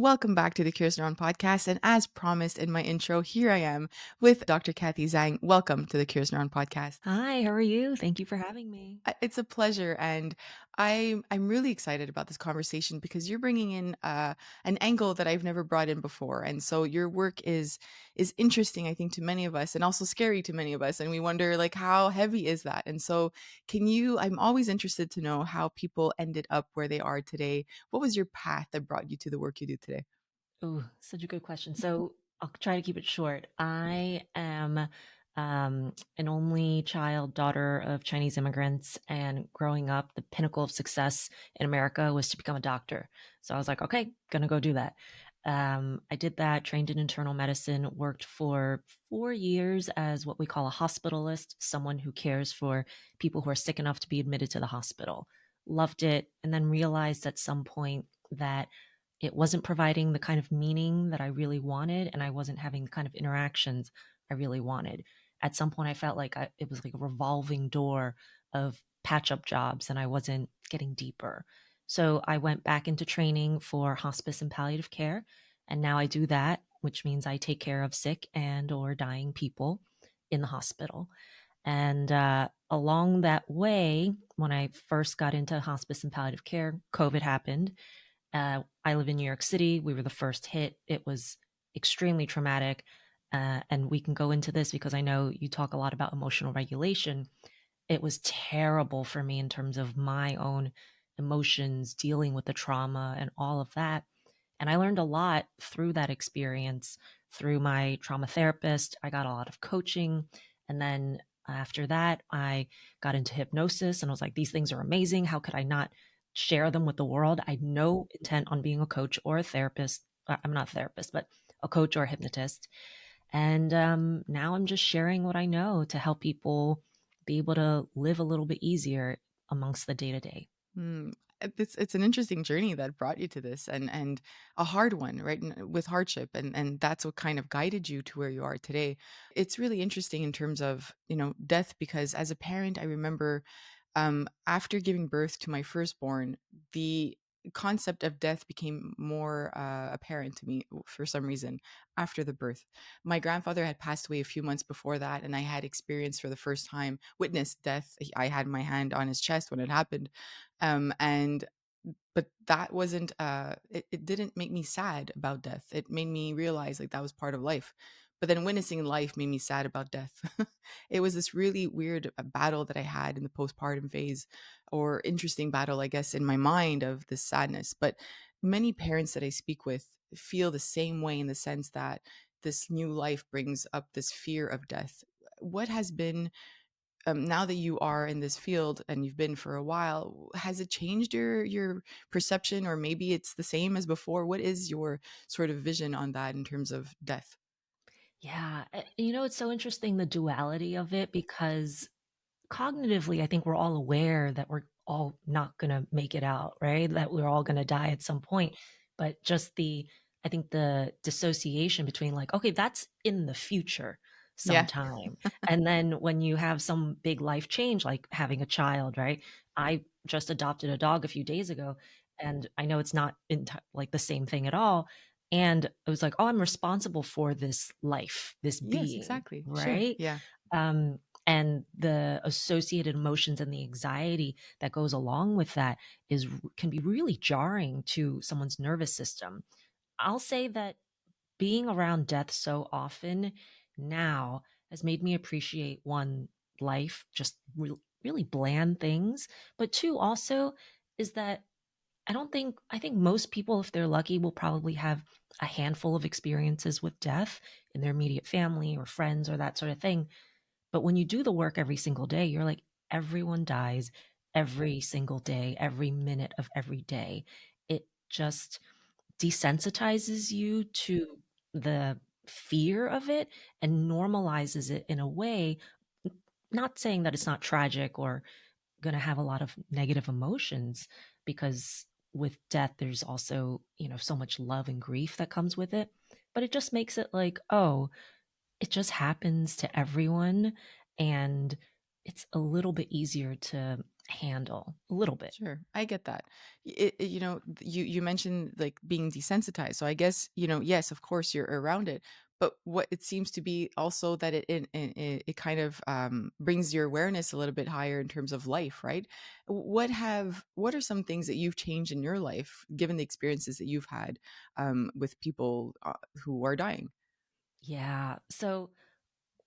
Welcome back to the Cures Neuron podcast. And as promised in my intro, here I am with Dr. Kathy Zhang. Welcome to the Cures Neuron podcast. Hi, how are you? Thank you for having me. It's a pleasure, and I'm really excited about this conversation because you're bringing in an angle that I've never brought in before, and so your work is interesting, I think, to many of us, and also scary to many of us, and we wonder like how heavy is that? And so, can you? I'm always interested to know how people ended up where they are today. What was your path that brought you to the work you do today? Oh, such a good question. So I'll try to keep it short. I am an only child, daughter of Chinese immigrants, and growing up, the pinnacle of success in America was to become a doctor. So I was like, okay, gonna go do that. I did that, trained in internal medicine, worked for 4 years as what we call a hospitalist, someone who cares for people who are sick enough to be admitted to the hospital. Loved it, and then realized at some point that it wasn't providing the kind of meaning that I really wanted, and I wasn't having the kind of interactions I really wanted. At some point, I felt like it was like a revolving door of patch up jobs, and I wasn't getting deeper. So I went back into training for hospice and palliative care, and now I do that, which means I take care of sick and or dying people in the hospital. And along that way, when I first got into hospice and palliative care, COVID happened. I live in New York City. We were the first hit. It was extremely traumatic. And we can go into this because I know you talk a lot about emotional regulation. It was terrible for me in terms of my own emotions, dealing with the trauma and all of that. And I learned a lot through that experience, through my trauma therapist. I got a lot of coaching. And then after that, I got into hypnosis and I was like, these things are amazing. How could I not share them with the world? I had no intent on being a coach or a therapist. I'm not a therapist, but a coach or a hypnotist. And now I'm just sharing what I know to help people be able to live a little bit easier amongst the day to day. Hmm. It's an interesting journey that brought you to this, and a hard one, right? With hardship, and that's what kind of guided you to where you are today. It's really interesting in terms of death because as a parent, I remember after giving birth to my firstborn, the concept of death became more apparent to me for some reason after the birth. My grandfather had passed away a few months before that, and I had experienced for the first time, witnessed death. I had my hand on his chest when it happened. And but that wasn't it didn't make me sad about death. It made me realize like that was part of life. But then witnessing life made me sad about death. It was this really weird battle that I had in the postpartum phase, or interesting battle, I guess, in my mind of this sadness. But many parents that I speak with feel the same way in the sense that this new life brings up this fear of death. What has been now that you are in this field and you've been for a while, has it changed your perception, or maybe it's the same as before? What is your sort of vision on that in terms of death? Yeah. It's so interesting the duality of it because cognitively, I think we're all aware that we're all not going to make it out, right? That we're all going to die at some point. But just I think the dissociation between like, okay, that's in the future Yeah. sometime. And then when you have some big life change, like having a child, right? I just adopted a dog a few days ago, and I know it's not like the same thing at all. And it was like, oh, I'm responsible for this life, this Yes, being, exactly. Sure. right? Yeah. Um, and the associated emotions and the anxiety that goes along with that can be really jarring to someone's nervous system. I'll say that being around death so often now has made me appreciate one, life, just really bland things, but two, also is that I think most people, if they're lucky, will probably have a handful of experiences with death in their immediate family or friends or that sort of thing. But when you do the work every single day, you're like, everyone dies every single day, every minute of every day. It just desensitizes you to the fear of it and normalizes it in a way, not saying that it's not tragic or going to have a lot of negative emotions, because with death there's also, so much love and grief that comes with it, but it just makes it like, oh, it just happens to everyone, and it's a little bit easier to handle a little bit. Sure, I get that. You mentioned like being desensitized. So I guess, yes, of course you're around it, but what it seems to be also that it kind of brings your awareness a little bit higher in terms of life, right? What are some things that you've changed in your life given the experiences that you've had with people who are dying? Yeah. So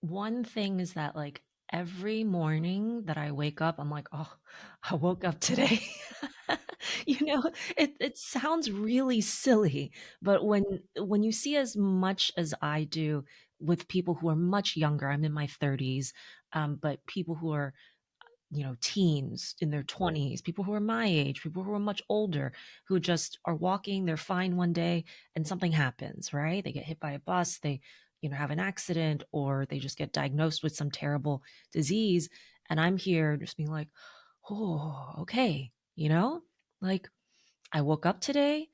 one thing is that, like, every morning that I wake up, I'm like, "Oh, I woke up today." You know, it sounds really silly, but when you see as much as I do with people who are much younger, I'm in my 30s, but people who are, teens in their 20s, people who are my age, people who are much older, who just are walking, they're fine one day, and something happens, right? They get hit by a bus, they, have an accident, or they just get diagnosed with some terrible disease. And I'm here just being like, oh, okay, like I woke up today,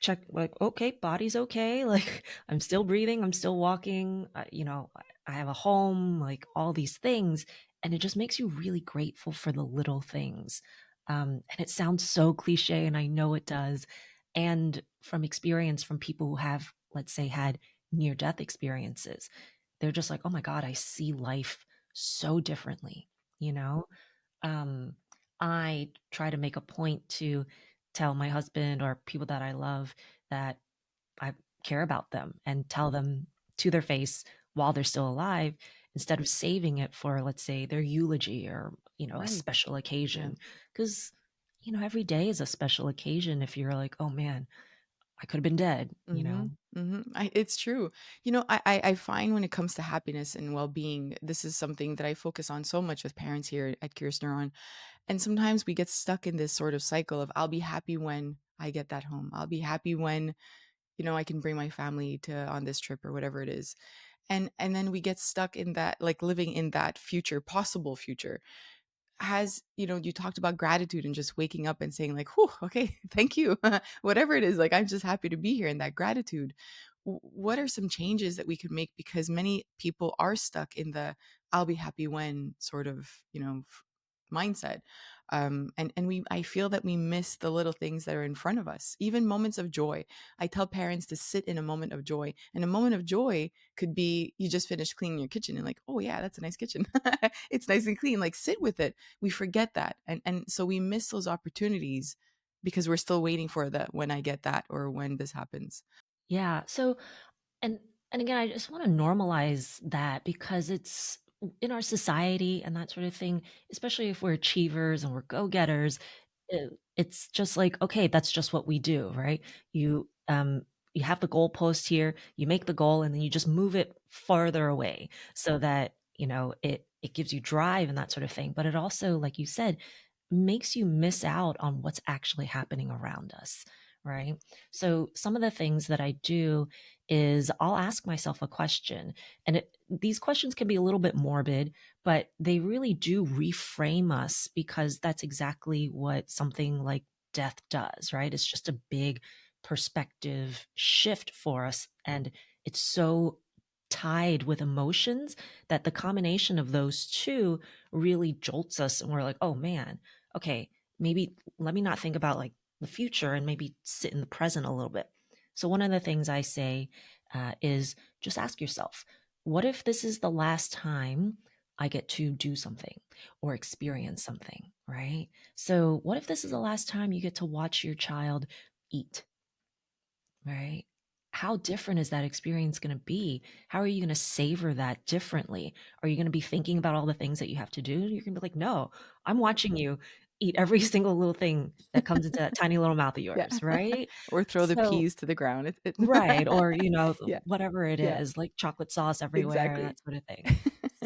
check like, okay, body's okay. Like I'm still breathing, I'm still walking. I have a home, like all these things, and it just makes you really grateful for the little things. And it sounds so cliche, and I know it does. And from experience from people who have, let's say, had near death experiences, they're just like, oh my God, I see life so differently, you know? um, I try to make a point to tell my husband or people that I love that I care about them and tell them to their face while they're still alive instead of saving it for, let's say, their eulogy or, a Right. special Yeah. occasion. Because, every day is a special occasion if you're like, oh man, I could have been dead, Mhm, mhm. It's true. I find when it comes to happiness and well-being, this is something that I focus on so much with parents here at Curious Neuron. And sometimes we get stuck in this sort of cycle of I'll be happy when I get that home. I'll be happy when, I can bring my family to on this trip or whatever it is. And then we get stuck in that, like living in that future, possible future. You talked about gratitude and just waking up and saying like, whew, okay, thank you. Whatever it is, like I'm just happy to be here, and that gratitude. What are some changes that we could make, because many people are stuck in the I'll be happy when sort of, mindset. And I feel that we miss the little things that are in front of us, even moments of joy. I tell parents to sit in a moment of joy, and a moment of joy could be you just finished cleaning your kitchen and like, oh yeah, that's a nice kitchen. It's nice and clean. Like sit with it. We forget that, and so we miss those opportunities because we're still waiting for the when I get that or when this happens. Yeah. So, and and again, I just want to normalize that because it's in our society and that sort of thing, especially if we're achievers and we're go-getters, it's just like, okay, that's just what we do, right? You have the goalpost here, you make the goal, and then you just move it farther away so that, it gives you drive and that sort of thing. But it also, like you said, makes you miss out on what's actually happening around us, right? So some of the things that I do is I'll ask myself a question, and these questions can be a little bit morbid, but they really do reframe us because that's exactly what something like death does, right? It's just a big perspective shift for us, and it's so tied with emotions that the combination of those two really jolts us, and we're like, oh man, okay, maybe let me not think about like the future and maybe sit in the present a little bit. So, one of the things I say is just ask yourself, what if this is the last time I get to do something or experience something, right? So, what if this is the last time you get to watch your child eat, right? How different is that experience going to be? How are you going to savor that differently? Are you going to be thinking about all the things that you have to do? You're going to be like, no, I'm watching you eat every single little thing that comes into that tiny little mouth of Yeah. yours, right? Or throw the So, peas to the ground. right. Or, Yeah. whatever it Yeah. is, like chocolate sauce everywhere, Exactly. that sort of thing.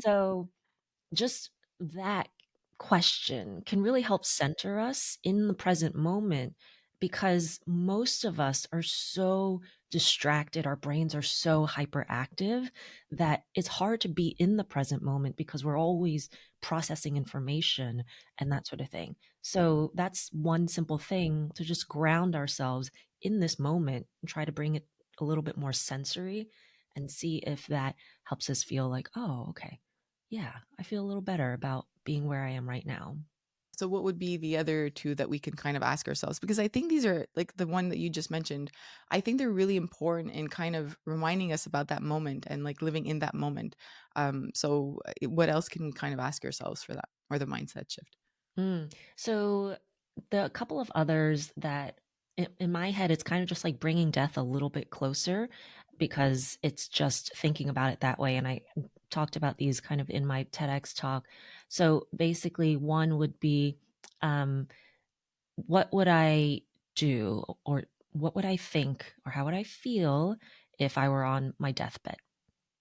So, just that question can really help center us in the present moment because most of us are so distracted. Our brains are so hyperactive that it's hard to be in the present moment because we're always processing information and that sort of thing. So, that's one simple thing to just ground ourselves in this moment and try to bring it a little bit more sensory and see if that helps us feel like, oh, okay, yeah, I feel a little better about being where I am right now. So what would be the other two that we can kind of ask ourselves? Because I think these are like the one that you just mentioned. I think they're really important in kind of reminding us about that moment and like living in that moment. What else can we kind of ask ourselves for that or the mindset shift? So the couple of others that in my head, it's kind of just like bringing death a little bit closer because it's just thinking about it that way. And I talked about these kind of in my TEDx talk. So basically, one would be, um, what would I do, or what would I think, or how would I feel if I were on my deathbed?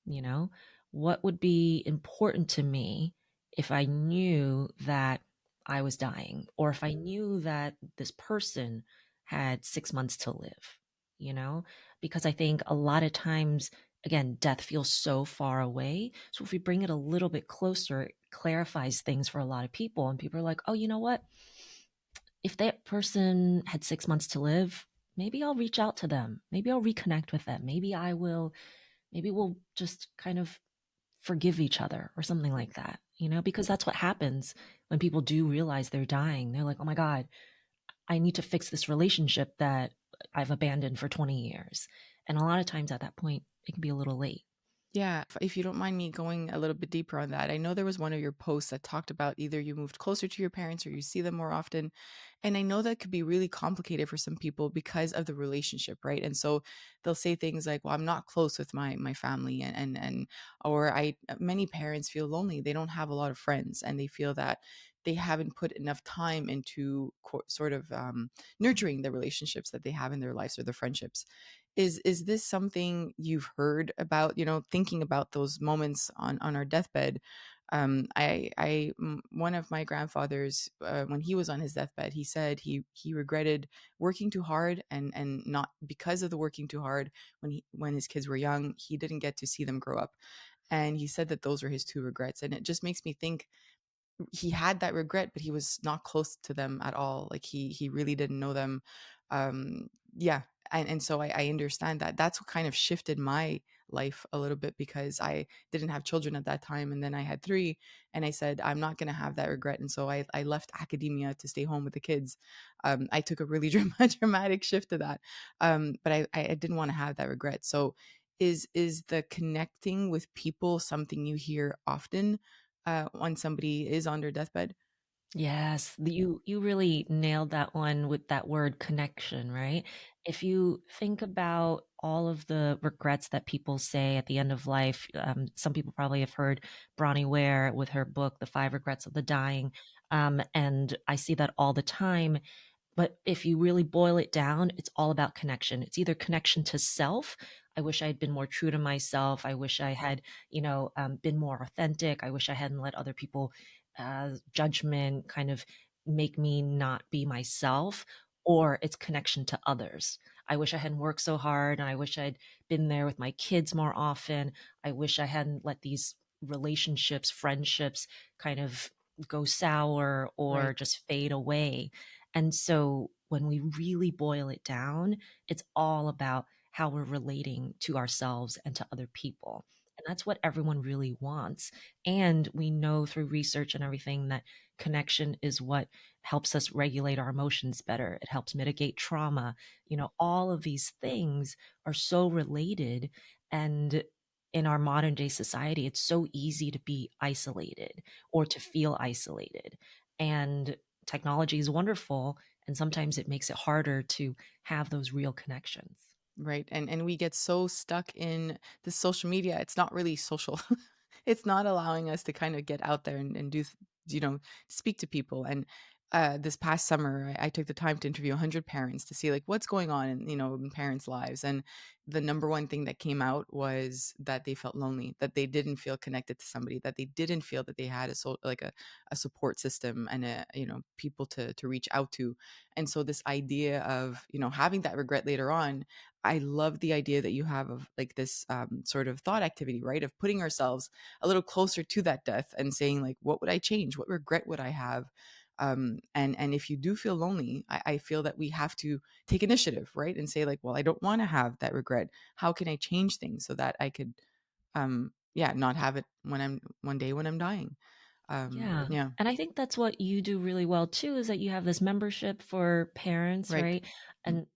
You know, what would be important to me if I knew that I was dying, or if I knew that this person had 6 months to live, you know? Because I think a lot of times, again, death feels so far away. So if we bring it a little bit closer, it clarifies things for a lot of people. And people are like, oh, you know what? If that person had 6 months to live, maybe I'll reach out to them. Maybe I'll reconnect with them. Maybe we'll just kind of forgive each other or something like that, because that's what happens when people do realize they're dying. They're like, oh my God, I need to fix this relationship that I've abandoned for 20 years. And a lot of times at that point, it can be a little late. Yeah, if you don't mind me going a little bit deeper on that. I know there was one of your posts that talked about either you moved closer to your parents or you see them more often. And I know that could be really complicated for some people because of the relationship, right? And so they'll say things like, "Well, I'm not close with my family," and or I many parents feel lonely. They don't have a lot of friends, and they feel that they haven't put enough time into sort of nurturing the relationships that they have in their lives or the friendships. Is this something you've heard about, thinking about those moments on our deathbed? One of my grandfathers, when he was on his deathbed, he said he regretted working too hard, and not because of the working too hard when his kids were young, he didn't get to see them grow up. And he said that those were his two regrets. And it just makes me think he had that regret, but he was not close to them at all. Like he really didn't know them. Yeah. And so I understand that. That's what kind of shifted my life a little bit because I didn't have children at that time. And then I had three. And I said, I'm not going to have that regret. And so I left academia to stay home with the kids. I took a really dramatic shift to that. But I didn't want to have that regret. So is the connecting with people something you hear often when somebody is on their deathbed? Yes, you really nailed that one with that word connection, right? If you think about all of the regrets that people say at the end of life, some people probably have heard Bronnie Ware with her book, The Five Regrets of the Dying. And I see that all the time. But if you really boil it down, it's all about connection. It's either connection to self. I wish I had been more true to myself. I wish I had, been more authentic. I wish I hadn't let other people judgment kind of make me not be myself. Or it's connection to others. I wish I hadn't worked so hard, and I wish I'd been there with my kids more often. I wish I hadn't let these relationships, friendships kind of go sour or Right. just fade away. And so when we really boil it down, it's all about how we're relating to ourselves and to other people. And that's what everyone really wants. And we know through research and everything that connection is what helps us regulate our emotions better. It helps mitigate trauma. All of these things are so related. And in our modern day society, it's so easy to be isolated or to feel isolated. And technology is wonderful, and sometimes it makes it harder to have those real connections. Right. And we get so stuck in the social media. It's not really social. It's not allowing us to kind of get out there and speak to people. And this past summer, I took the time to interview 100 parents to see like what's going on in parents' lives. And the number one thing that came out was that they felt lonely, that they didn't feel connected to somebody, that they didn't feel that they had a support system and people to reach out to. And so this idea of having that regret later on, I love the idea that you have of like this sort of thought activity, right? Of putting ourselves a little closer to that death and saying like, what would I change? What regret would I have? And if you do feel lonely, I feel that we have to take initiative, right? And say like, well, I don't want to have that regret. How can I change things so that I could, yeah, not have it when I'm one day when I'm dying? Yeah. Yeah. And I think that's what you do really well too, is that you have this membership for parents, Right. right? Mm, And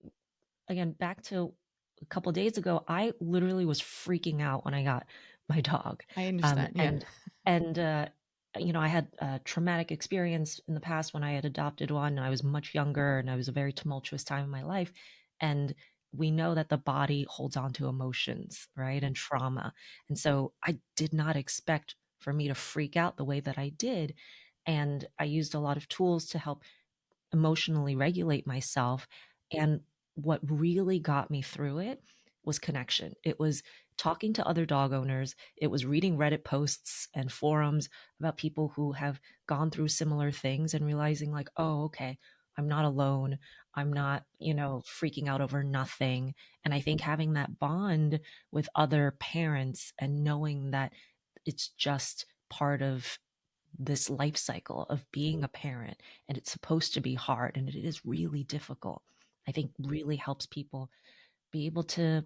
again, back to a couple days ago, I literally was freaking out when I got my dog. I Um, understand. Yeah. and and I had a traumatic experience in the past when I had adopted one. I was much younger, and I was a very tumultuous time in my life. And we know that the body holds on to emotions, right? And trauma. And so I did not expect for me to freak out the way that I did. And I used a lot of tools to help emotionally regulate myself. And what really got me through it was connection. It was talking to other dog owners. It was reading Reddit posts and forums about people who have gone through similar things and realizing, like, oh, okay, I'm not alone. I'm not, freaking out over nothing. And I think having that bond with other parents and knowing that it's just part of this life cycle of being a parent, and it's supposed to be hard, and it is really difficult, I think really helps people be able to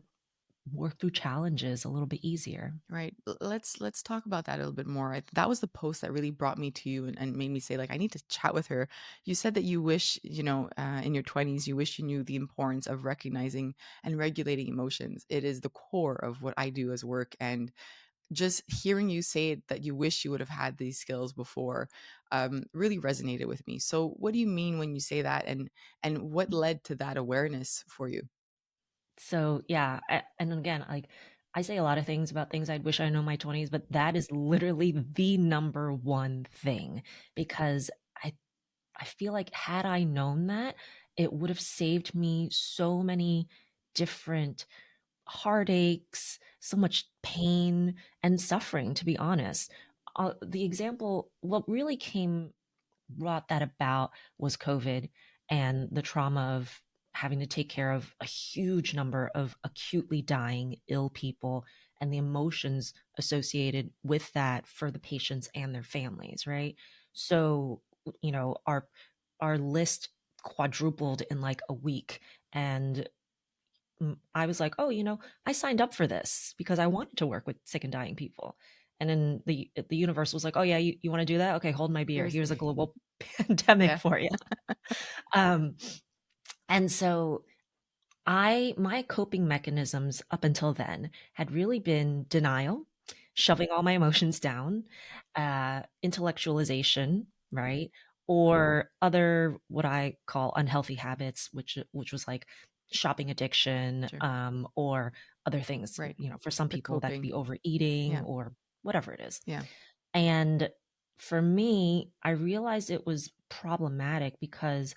work through challenges a little bit easier. Right. Let's talk about that a little bit more. That was the post that really brought me to you and made me say, like, I need to chat with her. You said that you wish, in your 20s, you wish you knew the importance of recognizing and regulating emotions. It is the core of what I do as work. And just hearing you say it, that you wish you would have had these skills before, really resonated with me. So what do you mean when you say that, and what led to that awareness for you? So yeah, and again, like, I say a lot of things about things I'd wish I know in my 20s, but that is literally the number one thing, because I I feel like had I known that, it would have saved me so many different heartaches, so much pain and suffering, to be honest. The example, what really brought that about was COVID and the trauma of having to take care of a huge number of acutely dying, ill people, and the emotions associated with that for the patients and their families, right? So, our list quadrupled in like a week. And I was like, "Oh, I signed up for this because I wanted to work with sick and dying people." And then the universe was like, "Oh yeah, you want to do that? Okay, hold my beer. Here's Here's a global pandemic yeah. for you." Um, and so my coping mechanisms up until then had really been denial, shoving all my emotions down, intellectualization, right? Or other what I call unhealthy habits, which was like shopping addiction, Sure. or other things. Right. For some The people that could coping. be overeating Yeah. or whatever it is. Yeah. And for me, I realized it was problematic because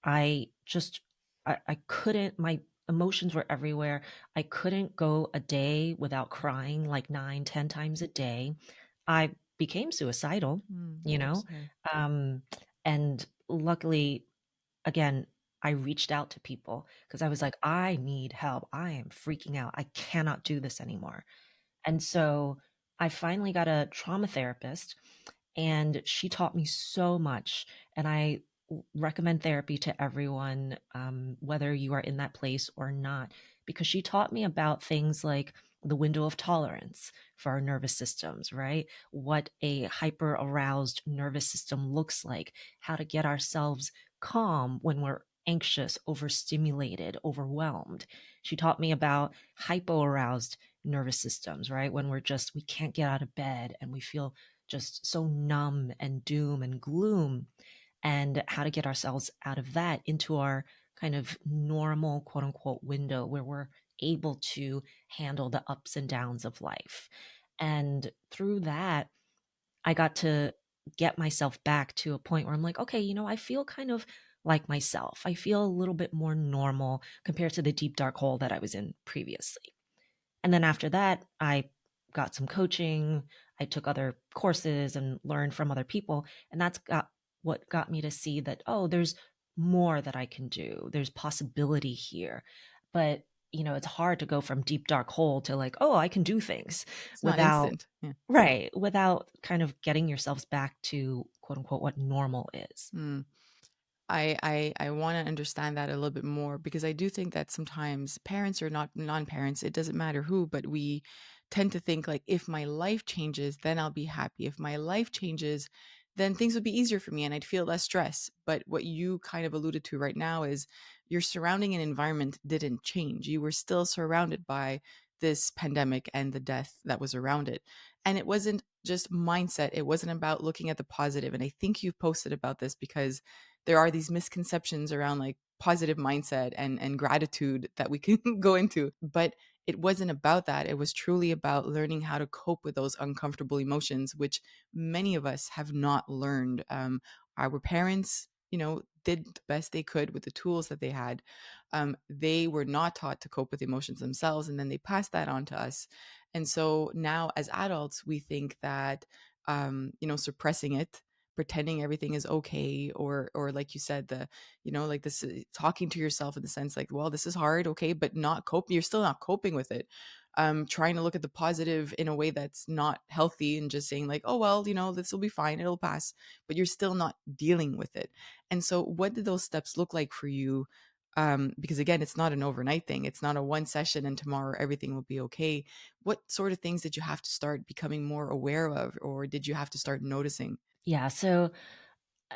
I just I couldn't, my emotions were everywhere. I couldn't go a day without crying like 9, 10 times a day. I became suicidal, you So know? sorry. Um, and luckily, again, I reached out to people because I was like, I need help. I am freaking out. I cannot do this anymore. And so I finally got a trauma therapist, and she taught me so much. And I recommend therapy to everyone, whether you are in that place or not, because she taught me about things like the window of tolerance for our nervous systems, right? What a hyper aroused nervous system looks like, how to get ourselves calm when we're anxious, overstimulated, overwhelmed. She taught me about hypo aroused nervous systems, right? When we can't get out of bed and we feel just so numb and doom and gloom, and how to get ourselves out of that into our kind of normal, quote unquote, window where we're able to handle the ups and downs of life. And through that, I got to get myself back to a point where I'm like, okay, I feel kind of like myself. I feel a little bit more normal compared to the deep dark hole that I was in previously. And then after that, I got some coaching. I took other courses and learned from other people. And that's got what got me to see that, oh, there's more that I can do. There's possibility here. But, it's hard to go from deep dark hole to like, oh, I can do things It's not without, instant. Yeah. right, without kind of getting yourselves back to quote unquote what normal is. Mm. I want to understand that a little bit more, because I do think that sometimes parents or not non-parents, it doesn't matter who, but we tend to think, like, if my life changes, then I'll be happy. If my life changes, then things would be easier for me and I'd feel less stress. But what you kind of alluded to right now is your surrounding and environment didn't change. You were still surrounded by this pandemic and the death that was around it. And it wasn't just mindset, it wasn't about looking at the positive. And I think you've posted about this because there are these misconceptions around like positive mindset and gratitude that we can go into. But it wasn't about that. It was truly about learning how to cope with those uncomfortable emotions, which many of us have not learned. Our parents, did the best they could with the tools that they had. They were not taught to cope with emotions themselves, and then they passed that on to us. And so now, as adults, we think that suppressing it, pretending everything is okay, or like you said, like this, talking to yourself in the sense like, well, this is hard, okay, but not coping. You're still not coping with it. Trying to look at the positive in a way that's not healthy and just saying like, oh well, this will be fine, it'll pass, but you're still not dealing with it. And so, what did those steps look like for you? Because again, it's not an overnight thing. It's not a one session and tomorrow everything will be okay. What sort of things did you have to start becoming more aware of, or did you have to start noticing? Yeah, so uh,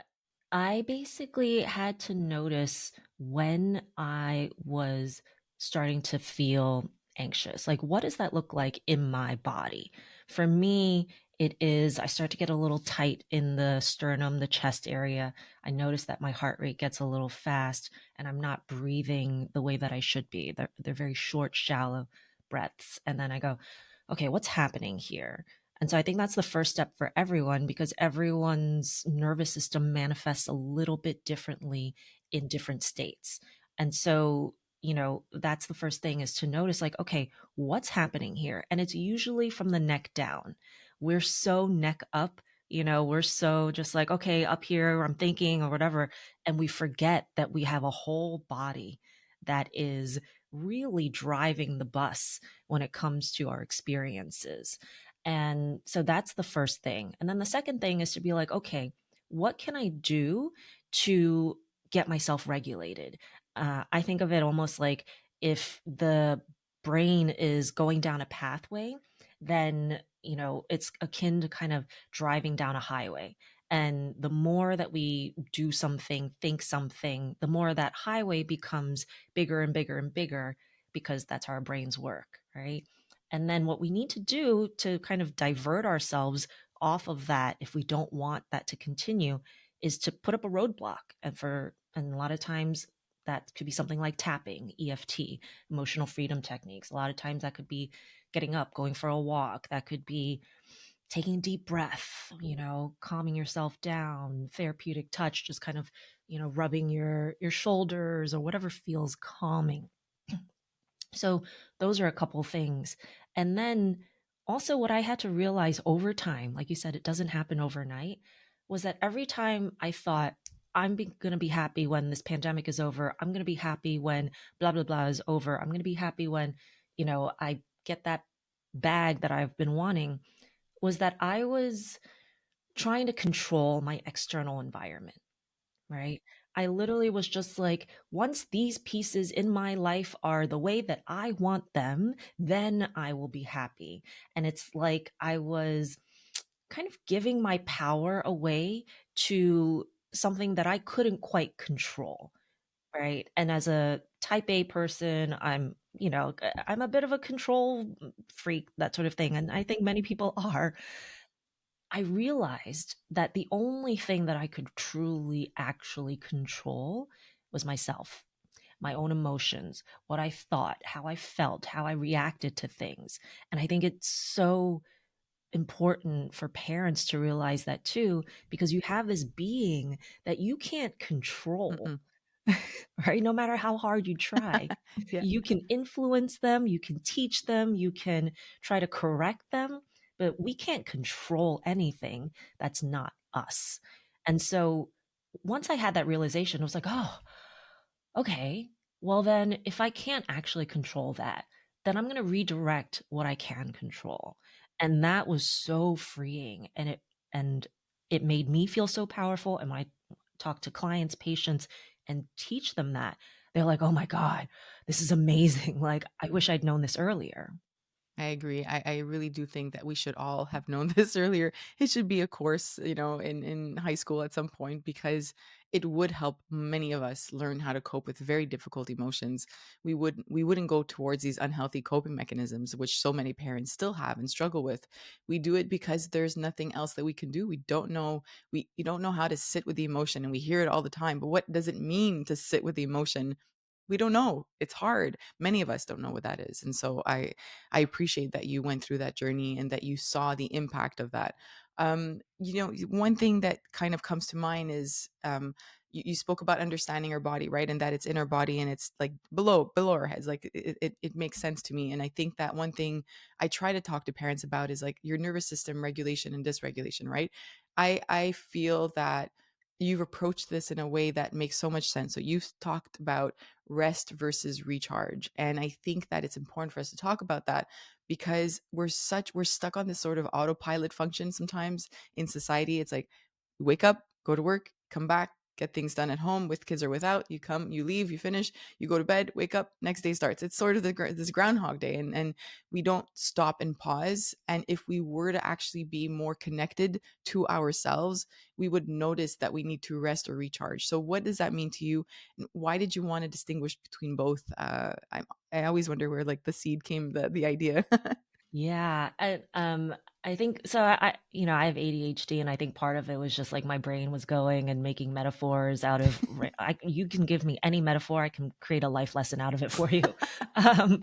I basically had to notice when I was starting to feel anxious. Like, what does that look like in my body? For me, it is I start to get a little tight in the sternum, the chest area. I notice that my heart rate gets a little fast and I'm not breathing the way that I should be. They're very short, shallow breaths. And then I go, okay, what's happening here? And so I think that's the first step for everyone because everyone's nervous system manifests a little bit differently in different states. And so, that's the first thing is to notice, like, okay, what's happening here? And it's usually from the neck down. We're so neck up, we're so just like, okay, up here, I'm thinking or whatever. And we forget that we have a whole body that is really driving the bus when it comes to our experiences. And so that's the first thing. And then the second thing is to be like, okay, what can I do to get myself regulated? I think of it almost like if the brain is going down a pathway, then, it's akin to kind of driving down a highway. And the more that we do something, think something, the more that highway becomes bigger and bigger and bigger because that's how our brains work, right? And then what we need to do to kind of divert ourselves off of that, if we don't want that to continue, is to put up a roadblock. And a lot of times that could be something like tapping, EFT, emotional freedom techniques. A lot of times that could be getting up, going for a walk. That could be taking a deep breath, calming yourself down, therapeutic touch, just kind of, rubbing your shoulders or whatever feels calming. So those are a couple things. And then also what I had to realize over time, like you said, it doesn't happen overnight, was that every time I thought, going to be happy when this pandemic is over, I'm going to be happy when blah, blah, blah is over, I'm going to be happy when, I get that bag that I've been wanting, was that I was trying to control my external environment. Right? I literally was just like, once these pieces in my life are the way that I want them, then I will be happy. And it's like I was kind of giving my power away to something that I couldn't quite control. Right. And as a type A person, I'm a bit of a control freak, that sort of thing. And I think many people are. I realized that the only thing that I could truly actually control was myself, my own emotions, what I thought, how I felt, how I reacted to things. And I think it's so important for parents to realize that too, because you have this being that you can't control, Mm-mm. right? No matter how hard you try, Yeah. you can influence them, you can teach them, you can try to correct them, but we can't control anything that's not us. And so once I had that realization, I was like, oh, okay, well, then if I can't actually control that, then I'm going to redirect what I can control. And that was so freeing. And it made me feel so powerful. And when I talk to clients, patients, and teach them that, they're like, oh my God, this is amazing. Like, I wish I'd known this earlier. I agree. I really do think that we should all have known this earlier. It should be a course, in high school at some point, because it would help many of us learn how to cope with very difficult emotions. We wouldn't go towards these unhealthy coping mechanisms, which so many parents still have and struggle with. We do it because there's nothing else that we can do. We you don't know how to sit with the emotion, and we hear it all the time. But what does it mean to sit with the emotion? We don't know. It's hard. Many of us don't know what that is. And so I appreciate that you went through that journey and that you saw the impact of that. One thing that kind of comes to mind is you spoke about understanding our body, right? And that it's in our body and it's like below our heads. Like it makes sense to me. And I think that one thing I try to talk to parents about is like your nervous system regulation and dysregulation, right? I feel that you've approached this in a way that makes so much sense. So you've talked about rest versus recharge. And I think that it's important for us to talk about that because we're stuck on this sort of autopilot function sometimes in society. It's like you wake up, go to work, come back, get things done at home with kids or without. You come, you leave, you finish, you go to bed, wake up, next day starts. It's sort of this groundhog day, and we don't stop and pause. And if we were to actually be more connected to ourselves, we would notice that we need to rest or recharge. So, what does that mean to you? And why did you want to distinguish between both? I always wonder where like the seed came, the idea. Yeah, I think so. I have ADHD, and I think part of it was just like my brain was going and making metaphors out of. You can give me any metaphor, I can create a life lesson out of it for you. Um,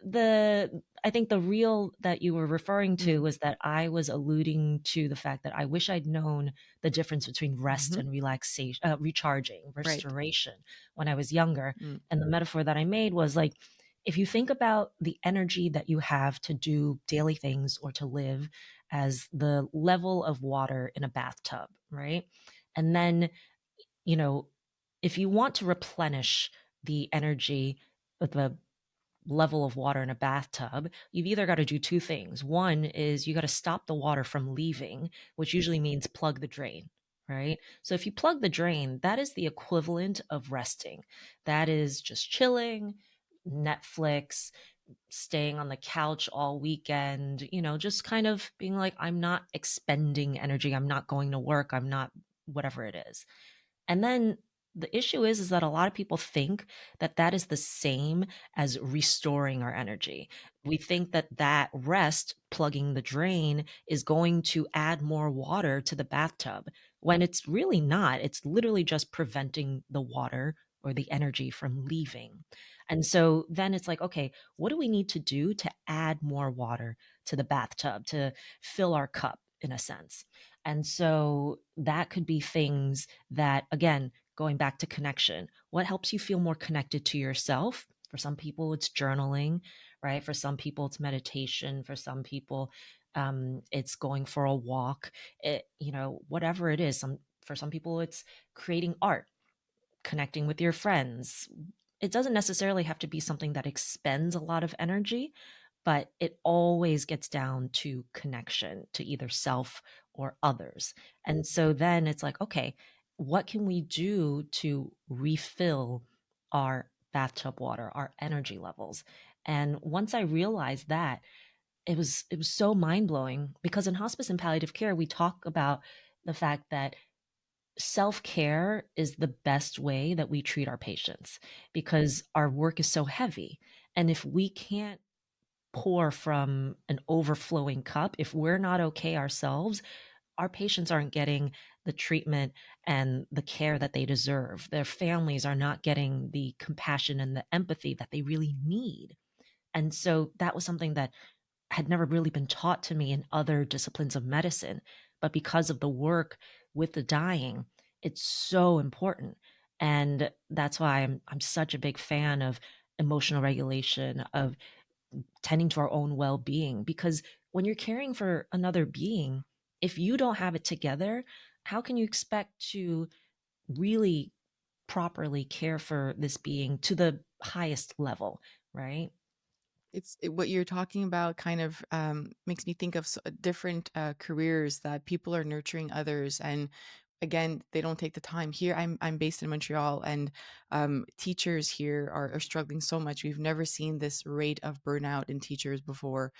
the I think the real that you were referring to Mm, was that I was alluding to the fact that I wish I'd known the difference between rest mhm. and relaxation, recharging, Right. restoration when I was younger. Mm, And the metaphor that I made was like, if you think about the energy that you have to do daily things or to live as the level of water in a bathtub, right? And then, you know, if you want to replenish the energy of the level of water in a bathtub, you've either got to do two things. One is you got to stop the water from leaving, which usually means plug the drain, right? So if you plug the drain, that is the equivalent of resting. That is just chilling, Netflix, staying on the couch all weekend, just kind of being like, I'm not expending energy. I'm not going to work. I'm not whatever it is. And then the issue is that a lot of people think that that is the same as restoring our energy. We think that that rest, plugging the drain, is going to add more water to the bathtub when it's really not. It's literally just preventing the water or the energy from leaving. And so then it's like, okay, what do we need to do to add more water to the bathtub to fill our cup in a sense? And so that could be things that, again, going back to connection, what helps you feel more connected to yourself? For some people, it's journaling, right? For some people, it's meditation. For some people, it's going for a walk. Whatever it is. For some people, it's creating art, connecting with your friends. It doesn't necessarily have to be something that expends a lot of energy, but it always gets down to connection to either self or others. And so then it's like, okay, what can we do to refill our bathtub water, our energy levels? And once I realized that, it was so mind-blowing because in hospice and palliative care we talk about the fact that self-care is the best way that we treat our patients because our work is so heavy. And if we can't pour from an overflowing cup, if we're not okay ourselves, our patients aren't getting the treatment and the care that they deserve. Their families are not getting the compassion and the empathy that they really need. And so that was something that had never really been taught to me in other disciplines of medicine. But because of the work with the dying, it's so important. And that's why I'm such a big fan of emotional regulation, of tending to our own well-being, because when you're caring for another being, if you don't have it together, how can you expect to really properly care for this being to the highest level, right? What you're talking about kind of makes me think of different careers that people are nurturing others. And again, they don't take the time. Here, I'm based in Montreal, and teachers here are struggling so much. We've never seen this rate of burnout in teachers before.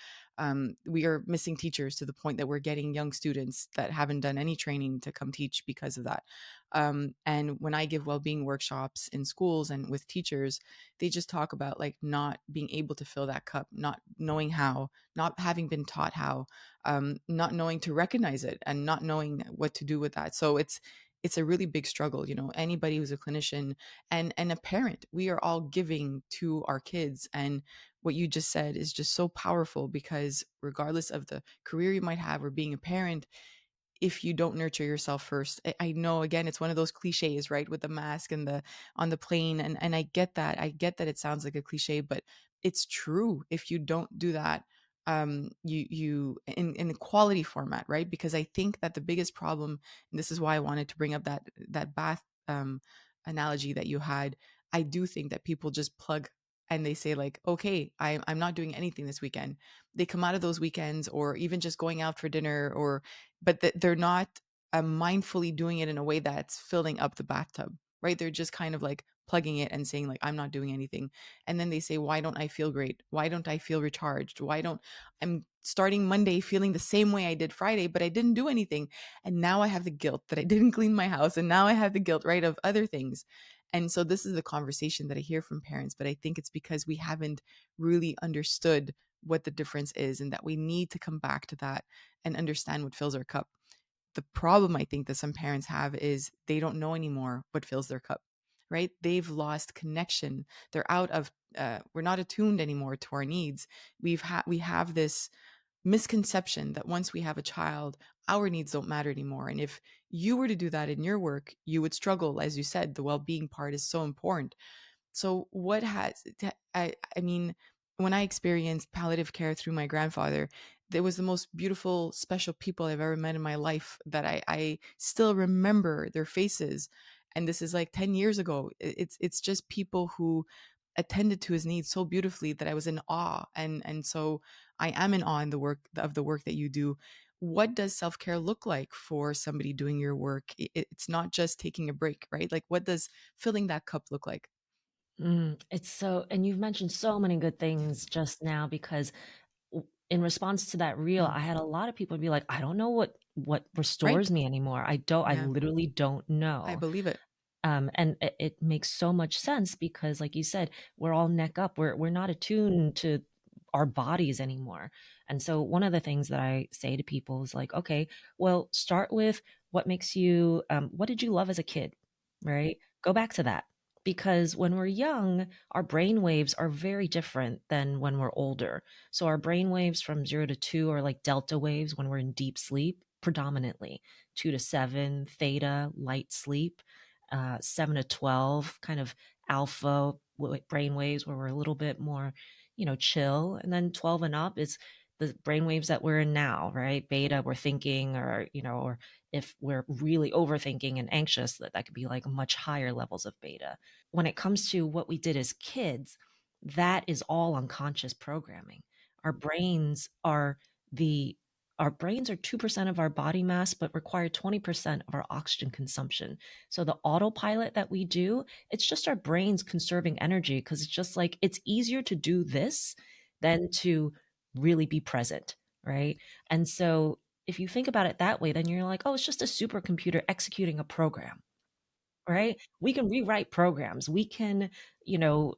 We are missing teachers to the point that we're getting young students that haven't done any training to come teach because of that. And when I give well-being workshops in schools and with teachers, they just talk about like not being able to fill that cup, not knowing how, not having been taught how, not knowing to recognize it, and not knowing what to do with that. So it's a really big struggle. You know, anybody who's a clinician and a parent, we are all giving to our kids. And what you just said is just so powerful, because regardless of the career you might have or being a parent, if you don't nurture yourself first, I know, again, it's one of those cliches, right, with the mask and the on the plane, and I get that it sounds like a cliche, but it's true. If you don't do that, you in the quality format, right? Because I think that the biggest problem, and this is why I wanted to bring up that bath analogy that you had. I do think that people just plug and they say like, okay, I'm not doing anything this weekend. They come out of those weekends, or even just going out for dinner, or but that they're not mindfully doing it in a way that's filling up the bathtub, right? They're just kind of like plugging it and saying like, I'm not doing anything. And then they say, why don't I feel great? Why don't I feel recharged? Why don't I'm starting Monday feeling the same way I did Friday, but I didn't do anything. And now I have the guilt that I didn't clean my house. And now I have the guilt, right, of other things. And so this is the conversation that I hear from parents, but I think it's because we haven't really understood what the difference is, and that we need to come back to that and understand what fills our cup. The problem I think that some parents have is they don't know anymore what fills their cup, right? They've lost connection. They're out of, we're not attuned anymore to our needs. We have this misconception that once we have a child, our needs don't matter anymore. And if you were to do that in your work, you would struggle. As you said, the well being part is so important. So what has I mean, when I experienced palliative care through my grandfather, there was the most beautiful, special people I've ever met in my life, that I still remember their faces. And this is like 10 years ago. It's just people who attended to his needs so beautifully that I was in awe. And so I am in awe in the work that you do. What does self-care look like for somebody doing your work? It's not just taking a break, right? Like, what does filling that cup look like? It's so, and you've mentioned so many good things just now because in response to that reel, Mm. I had a lot of people be like, I don't know what Right? restores me anymore. I Yeah, literally don't I know. believe it. And it makes so much sense because, like you said, we're all neck up. We're not attuned to our bodies anymore. And so, one of the things that I say to people is like, okay, well, start with what makes you. What did you love as a kid, right? Go back to that because when we're young, our brain waves are very different than when we're older. So our brain waves from 0 to 2 are like delta waves when we're in deep sleep, predominantly 2 to 7 theta light sleep, 7 to 12 kind of alpha brain waves where we're a little bit more, chill. And then 12 and up is the brain waves that we're in now, right? Beta, we're thinking, or, or if we're really overthinking and anxious, that could be like much higher levels of beta. When it comes to what we did as kids, that is all unconscious programming. Our brains are the our brains are 2% of our body mass, but require 20% of our oxygen consumption. So the autopilot that we do, it's just our brains conserving energy because it's just like it's easier to do this than to really be present, right? And so if you think about it that way, then you're like, oh, it's just a supercomputer executing a program, right? We can rewrite programs. We can, you know,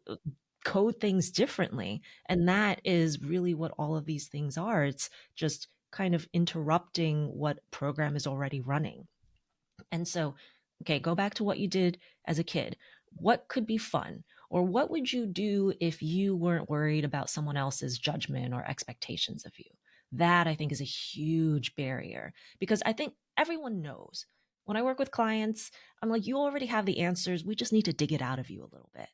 code things differently. And that is really what all of these things are. It's just kind of interrupting what program is already running. And so, okay, go back to what you did as a kid. What could be fun? Or what would you do if you weren't worried about someone else's judgment or expectations of you? That I think is a huge barrier because I think everyone knows. When I work with clients, I'm like, you already have the answers. We just need to dig it out of you a little bit.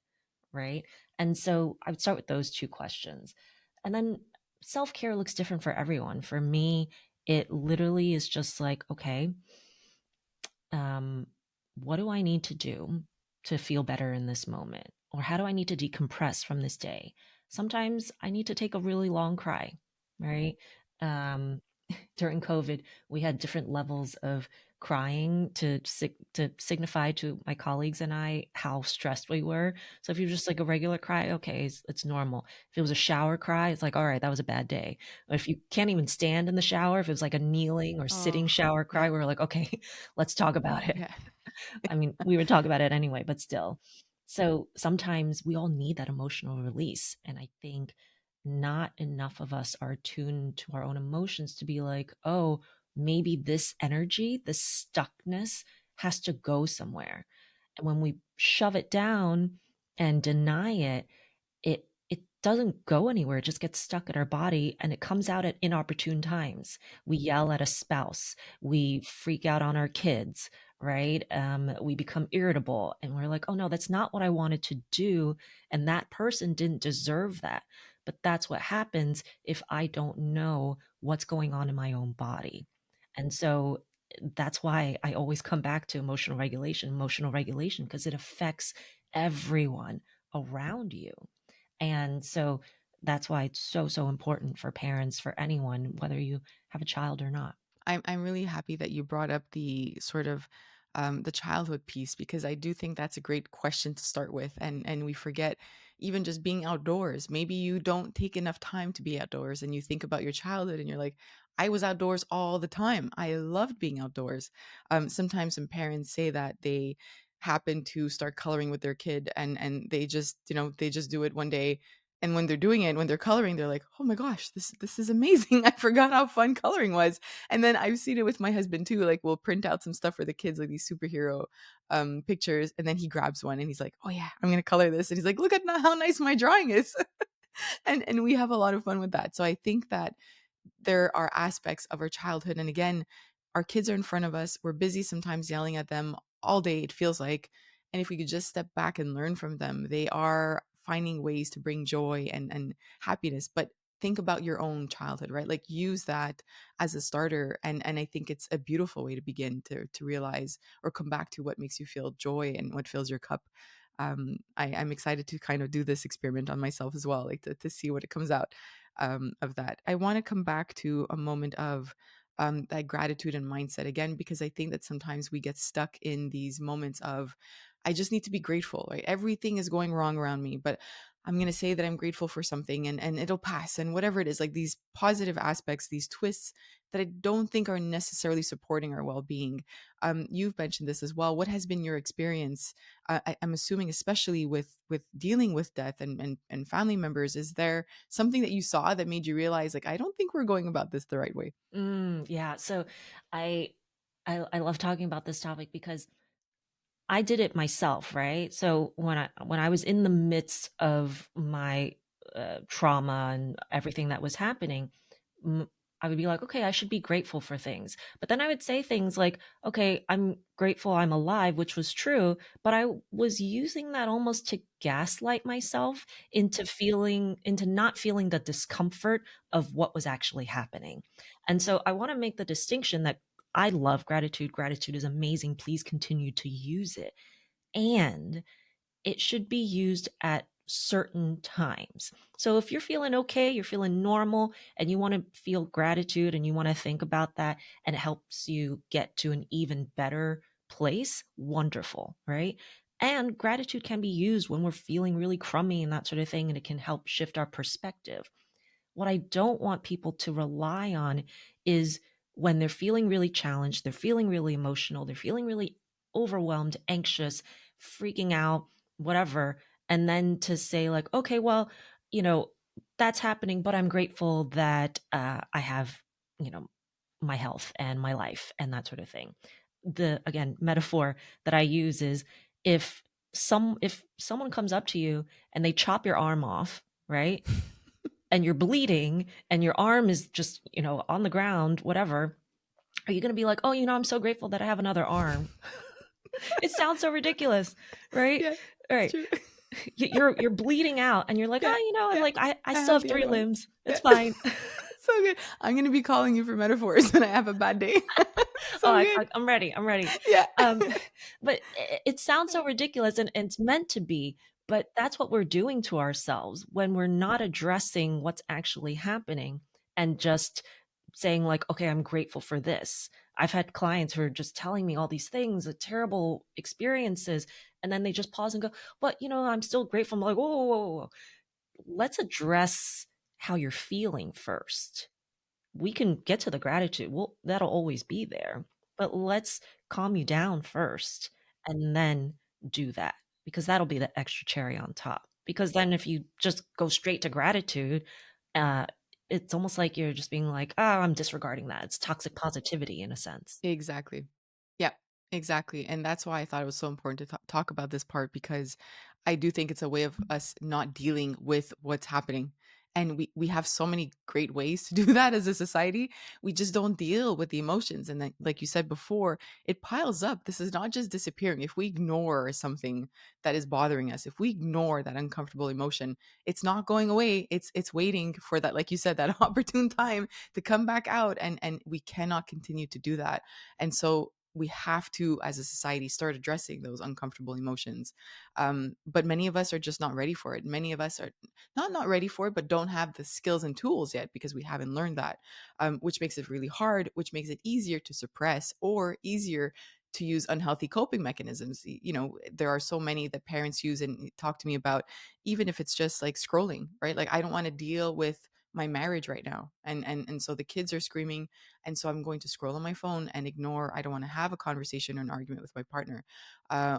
Right. And so I would start with those two questions. And then self care looks different for everyone. For me, it literally is just like, okay, um, what do I need to do to feel better in this moment? Or how do I need to decompress from this day? Sometimes I need to take a really long cry, right? during COVID, we had different levels of crying to signify to my colleagues and I how stressed we were. So if you're just like a regular cry, okay, it's normal. If it was a shower cry, it's like, all right, that was a bad day. Or if you can't even stand in the shower, if it was like a kneeling or sitting Oh, shower yeah, cry, we were like, okay, let's talk about it. yeah. I mean, we would talk about it anyway, but still. So sometimes we all need that emotional release. And I think not enough of us are tuned to our own emotions to be like, oh, maybe this energy, this stuckness has to go somewhere. And when we shove it down and deny it, it doesn't go anywhere. It just gets stuck in our body and it comes out at inopportune times. We yell at a spouse, we freak out on our kids, right? We become irritable and we're like, oh no, that's not what I wanted to do. And that person didn't deserve that. But that's what happens if I don't know what's going on in my own body. And so that's why I always come back to emotional regulation, because it affects everyone around you. And so that's why it's so, so important for parents, for anyone, whether you have a child or not. I'm really happy that you brought up the sort of the childhood piece because I do think that's a great question to start with, and we forget even just being outdoors. Maybe you don't take enough time to be outdoors, and you think about your childhood, and you're like, I was outdoors all the time. I loved being outdoors. Sometimes some parents say that they happen to start coloring with their kid, and they just they just do it one day, and when they're doing it, when they're coloring, they're like, "Oh my gosh, this is amazing! I forgot how fun coloring was." And then I've seen it with my husband too. Like we'll print out some stuff for the kids, like these superhero pictures, and then he grabs one and he's like, "Oh yeah, I'm gonna color this." And he's like, "Look at how nice my drawing is," and we have a lot of fun with that. So I think that there are aspects of our childhood. And again, our kids are in front of us. We're busy sometimes yelling at them all day, it feels like. And if we could just step back and learn from them, they are finding ways to bring joy and happiness. But think about your own childhood, right? Like use that as a starter. And I think it's a beautiful way to begin to realize or come back to what makes you feel joy and what fills your cup. I'm excited to kind of do this experiment on myself as well, like to see what it comes out of that. I want to come back to a moment of that gratitude and mindset again, because I think that sometimes we get stuck in these moments of, I just need to be grateful, right? Everything is going wrong around me, but I'm going to say that I'm grateful for something and it'll pass. And whatever it is, like these positive aspects, these twists that I don't think are necessarily supporting our well being. You've mentioned this as well. What has been your experience? I'm assuming, especially with dealing with death and family members, is there something that you saw that made you realize, like, I don't think we're going about this the right way? Yeah. So I, I love talking about this topic because I did it myself, right? So when I was in the midst of my trauma and everything that was happening, m- I would be like, okay, I should be grateful for things. But then I would say things like, okay, I'm grateful I'm alive, which was true, but I was using that almost to gaslight myself into not feeling the discomfort of what was actually happening. And so I want to make the distinction that I love gratitude. Gratitude is amazing. Please continue to use it. And it should be used at certain times. So if you're feeling okay, you're feeling normal, and you want to feel gratitude and you want to think about that, and it helps you get to an even better place, wonderful, right? And gratitude can be used when we're feeling really crummy and that sort of thing, and it can help shift our perspective. What I don't want people to rely on is when they're feeling really challenged, they're feeling really emotional, they're feeling really overwhelmed, anxious, freaking out, whatever. And then to say, like, okay, well, you know, that's happening, but I'm grateful that I have, you know, my health and my life and that sort of thing. The, again, metaphor that I use is if if someone comes up to you and they chop your arm off, right? And you're bleeding and your arm is just, on the ground, whatever, are you going to be like, oh, I'm so grateful that I have another arm? It sounds so ridiculous, right? Yeah, All it's right. true. You're bleeding out and you're like, Yeah, oh, I'm yeah. like, I I still have have the three other one. limbs. It's Yeah. fine. So good. I'm gonna be calling you for metaphors when I have a bad day. Oh, So good. I'm ready. I'm ready. Yeah. Um, but it sounds so ridiculous, and it's meant to be. But that's what we're doing to ourselves when we're not addressing what's actually happening and just saying like, okay, I'm grateful for this. I've had clients who are just telling me all these things, terrible experiences, and then they just pause and go, but I'm still grateful. I'm like, whoa, whoa, whoa, whoa. Let's address how you're feeling first. We can get to the gratitude. Well, that'll always be there. But let's calm you down first and then do that, because that'll be the extra cherry on top. Because then if you just go straight to gratitude, uh, it's almost like you're just being like, oh, I'm disregarding that. It's toxic positivity in a sense. Exactly. Yeah, exactly. And that's why I thought it was so important to talk about this part because I do think it's a way of us not dealing with what's happening. And we have so many great ways to do that as a society. We just don't deal with the emotions. And then, like you said before, it piles up. This is not just disappearing. If we ignore something that is bothering us, if we ignore that uncomfortable emotion, it's not going away. It's waiting for that, like you said, that opportune time to come back out. And we cannot continue to do that. And so we have to, as a society, start addressing those uncomfortable emotions. But many of us are just not ready for it. Many of us are not ready for it, but don't have the skills and tools yet because we haven't learned that, which makes it really hard, which makes it easier to suppress or easier to use unhealthy coping mechanisms. There are so many that parents use and talk to me about, even if it's just like scrolling, right? Like, I don't want to deal with my marriage right now, and so the kids are screaming, and so I'm going to scroll on my phone and ignore. I don't want to have a conversation or an argument with my partner,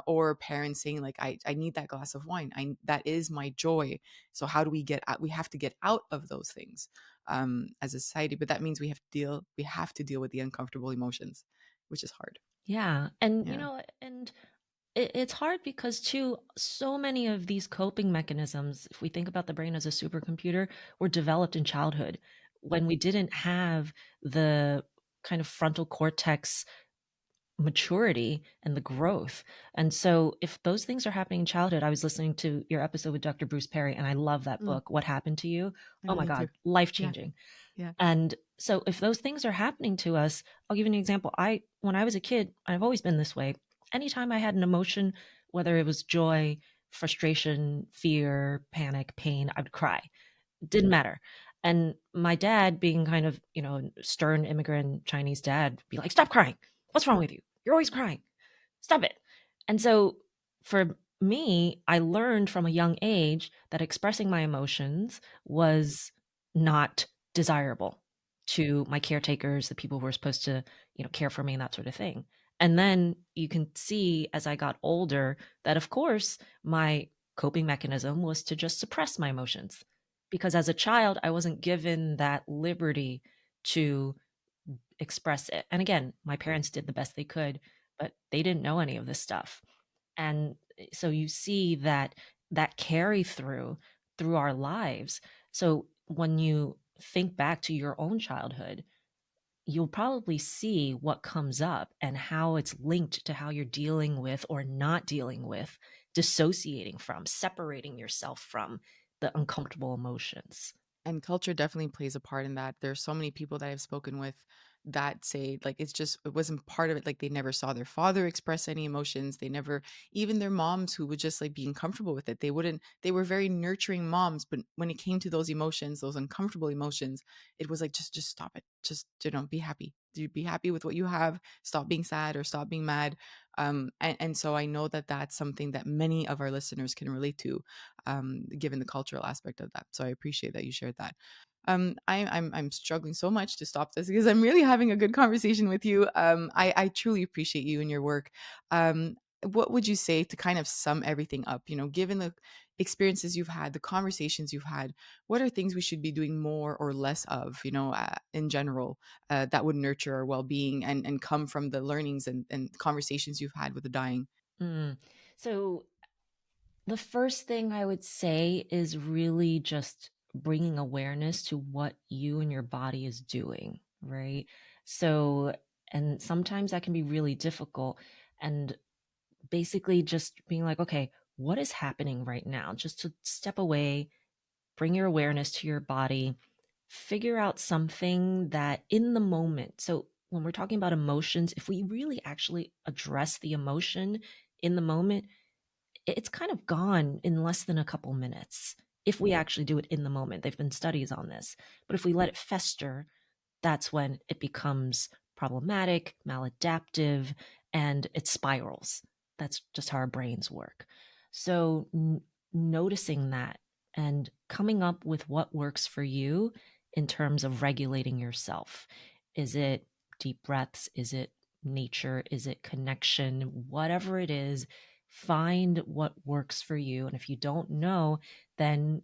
or parents saying like, I need that glass of wine. That is my joy. So how do we get out? We have to get out of those things, as a society, but that means we have to deal with the uncomfortable emotions, which is hard. Yeah. And, Yeah. and it's hard because, too, so many of these coping mechanisms, if we think about the brain as a supercomputer, were developed in childhood when we didn't have the kind of frontal cortex maturity and the growth. And so, if those things are happening in childhood, I was listening to your episode with Dr. Bruce Perry, and I love that Mm, book, What Happened to You? Oh my me too. God, life Yeah. changing. Yeah. And so if those things are happening to us, I'll give you an example. When I was a kid, I've always been this way. Anytime I had an emotion, whether it was joy, frustration, fear, panic, pain, I would cry. It didn't matter. And my dad, being kind of, stern immigrant Chinese dad, would be like, stop crying. What's wrong with you? You're always crying. Stop it. And so for me, I learned from a young age that expressing my emotions was not desirable to my caretakers, the people who were supposed to, care for me and that sort of thing. And then you can see as I got older that, of course, my coping mechanism was to just suppress my emotions. Because as a child, I wasn't given that liberty to express it. And again, my parents did the best they could, but they didn't know any of this stuff. And so you see that carry through our lives. So when you think back to your own childhood, you'll probably see what comes up and how it's linked to how you're dealing with or not dealing with, dissociating from, separating yourself from the uncomfortable emotions. And culture definitely plays a part in that. There's so many people that I've spoken with that say like it wasn't part of it. Like, they never saw their father express any emotions. They never, even their moms who would just like be uncomfortable with it. They were very nurturing moms, but when it came to those emotions, those uncomfortable emotions, it was like, just stop it. Just, be happy. Do be happy with what you have. Stop being sad or stop being mad. And so I know that that's something that many of our listeners can relate to, given the cultural aspect of that. So I appreciate that you shared that. I'm struggling so much to stop this because I'm really having a good conversation with you. I truly appreciate you and your work. What would you say to kind of sum everything up? Given the experiences you've had, the conversations you've had, what are things we should be doing more or less of? In general, that would nurture our well-being and come from the learnings and conversations you've had with the dying. Mm. So the first thing I would say is really just bringing awareness to what you and your body is doing, right? So, and sometimes that can be really difficult. And basically just being like, okay, what is happening right now? Just to step away, bring your awareness to your body, figure out something that in the moment. So, when we're talking about emotions, if we really actually address the emotion in the moment, it's kind of gone in less than a couple minutes if we actually do it in the moment. There've been studies on this. But if we let it fester, that's when it becomes problematic, maladaptive, and it spirals. That's just how our brains work. So, noticing that and coming up with what works for you in terms of regulating yourself. Is it deep breaths? Is it nature? Is it connection? Whatever it is, find what works for you. And if you don't know, then,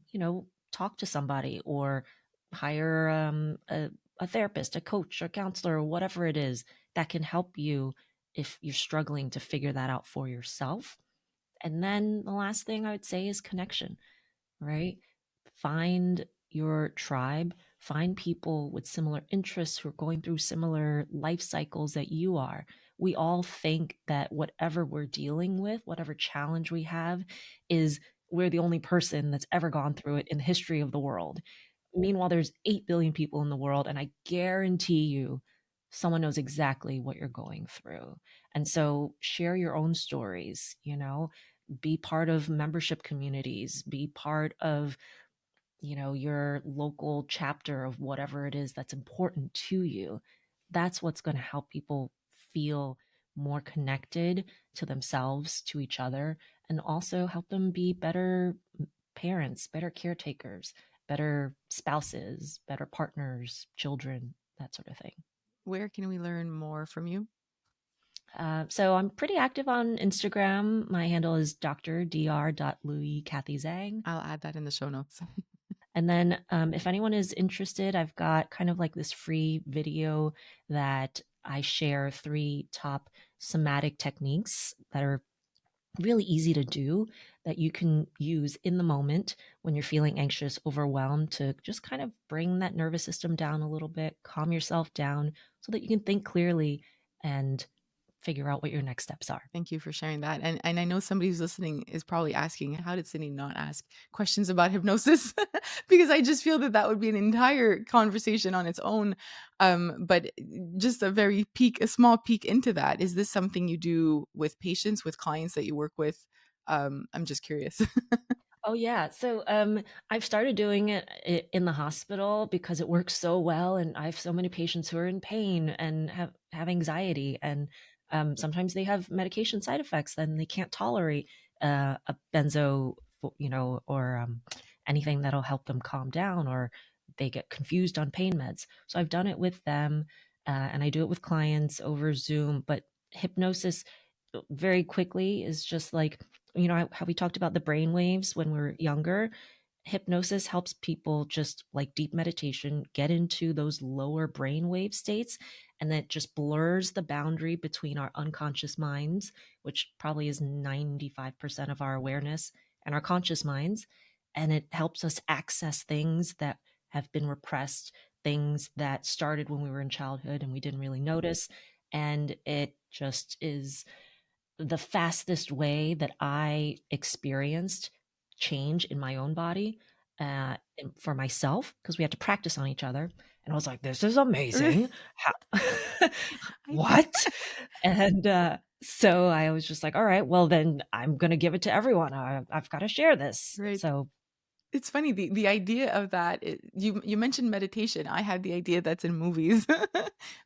talk to somebody or hire a therapist, a coach, a counselor, or whatever it is that can help you if you're struggling to figure that out for yourself. And then the last thing I would say is connection, right? Find your tribe, find people with similar interests who are going through similar life cycles that you are. We all think that whatever we're dealing with, whatever challenge we have, is we're the only person that's ever gone through it in the history of the world. Meanwhile, there's 8 billion people in the world, and I guarantee you someone knows exactly what you're going through. And so share your own stories, be part of membership communities, be part of your local chapter of whatever it is that's important to you. That's what's going to help people feel more connected to themselves, to each other, and also help them be better parents, better caretakers, better spouses, better partners, children, that sort of thing. Where can we learn more from you? So I'm pretty active on Instagram. My handle is dr.louis Kathy Zhang. I'll add that in the show notes. And then if anyone is interested, I've got kind of like this free video that I share 3 top somatic techniques that are really easy to do that you can use in the moment when you're feeling anxious, overwhelmed, to just kind of bring that nervous system down a little bit, calm yourself down so that you can think clearly and figure out what your next steps are. Thank you for sharing that. And I know somebody who's listening is probably asking, how did Sydney not ask questions about hypnosis? Because I just feel that that would be an entire conversation on its own. But just a small peek into that. Is this something you do with patients, with clients that you work with? I'm just curious. Oh yeah. So I've started doing it in the hospital because it works so well, and I have so many patients who are in pain and have anxiety, and sometimes they have medication side effects, then they can't tolerate a benzo, or anything that'll help them calm down, or they get confused on pain meds. So I've done it with them, and I do it with clients over Zoom. But hypnosis, very quickly, is just like, how we talked about the brain waves when we're younger. Hypnosis helps people, just like deep meditation, get into those lower brainwave states, and that just blurs the boundary between our unconscious minds, which probably is 95% of our awareness, and our conscious minds. And it helps us access things that have been repressed, things that started when we were in childhood and we didn't really notice. And it just is the fastest way that I experienced change in my own body, for myself, because we had to practice on each other. And I was like, this is amazing. How- I, what? And so I was just like, all right, well, then I'm going to give it to everyone. I've got to share this. right. So, It's funny, the idea of that, you mentioned meditation. I had the idea that's in movies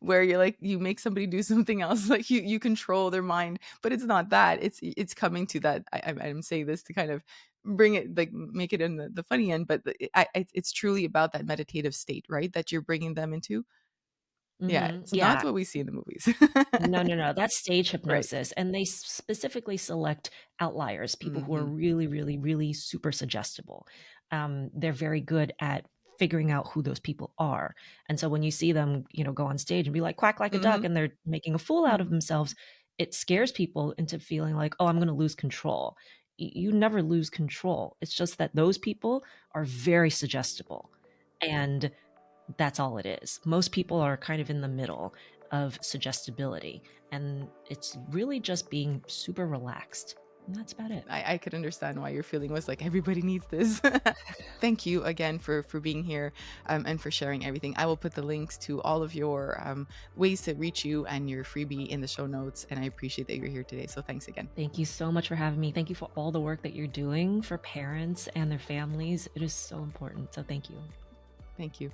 where you're like, you make somebody do something else, like you control their mind, but it's not that. It's coming to that. I'm saying this to kind of bring it, like make it in the funny end, but it's truly about that meditative state, right? That you're bringing them into. Yeah, it's not yeah. what we see in the movies. No, no, no, that's stage Right. hypnosis, and they specifically select outliers, people who are Hmm. really, really, really super suggestible. They're very good at figuring out who those people are, and so when you see them, go on stage and be like, "Quack like a duck," Hmm. and they're making a fool out of Hmm. themselves, it scares people into feeling like, "Oh, I'm gonna lose control." You never lose control. It's just that those people are very suggestible, and that's all it is. Most people are kind of in the middle of suggestibility, and it's really just being super relaxed. And that's about it. I could understand why your feeling was like everybody needs this. Thank you again for being here, and for sharing everything. I will put the links to all of your ways to reach you and your freebie in the show notes. And I appreciate that you're here today. So thanks again. Thank you so much for having me. Thank you for all the work that you're doing for parents and their families. It is so important. So thank you. Thank you.